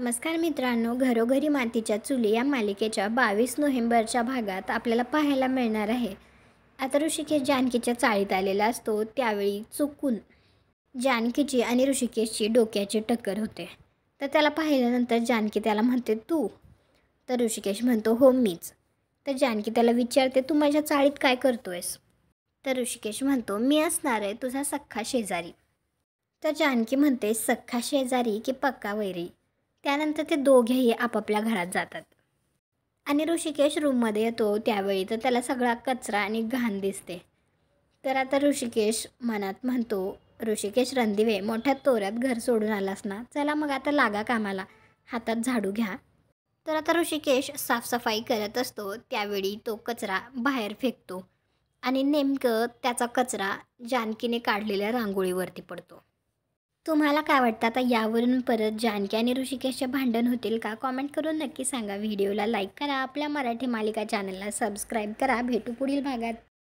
नमस्कार मित्रांनो, घरोघरी मातीच्या चुली या मालिकेच्या 22 नोव्हेंबरच्या भागात आपल्याला पाहायला मिळणार आहे. आता ऋषिकेश जानकीच्या चाळीत आलेला असतो त्यावेळी चुकून जानकीची आणि ऋषिकेशची डोक्याची टक्कर होते. तर त्याला पाहिल्यानंतर जानकी त्याला म्हणते तू. तर ऋषिकेश म्हणतो हो मीच. तर जानकी त्याला विचारते तू माझ्या चाळीत काय करतोयस. तर ऋषिकेश म्हणतो मी असणार आहे तुझा सख्खा शेजारी. तर जानकी म्हणते सख्खा शेजारी की पक्का वैरी. त्यानंतर ते दोघेही आपापल्या घरात जातात आणि ऋषिकेश रूममध्ये येतो त्यावेळी तर त्याला सगळा कचरा आणि घाण दिसते. तर आता ऋषिकेश मनात म्हणतो ऋषिकेश रणदिवे मोठ्या तोऱ्यात घर सोडून आलास ना, चला मग आता लागा कामाला, हातात झाडू घ्या. तर आता ऋषिकेश साफसफाई करत असतो त्यावेळी तो कचरा बाहेर फेकतो आणि नेमकं त्याचा कचरा जानकीने काढलेल्या रांगोळीवरती पडतो. तुम्हाला काय वाटतं आता यावरून परत जानकी आणि ऋषिकेशचे भांडण होतील का? कॉमेंट करून नक्की सांगा. व्हिडिओला लाईक करा, आपल्या मराठी मालिका चॅनलला सबस्क्राईब करा. भेटू पुढील भागात.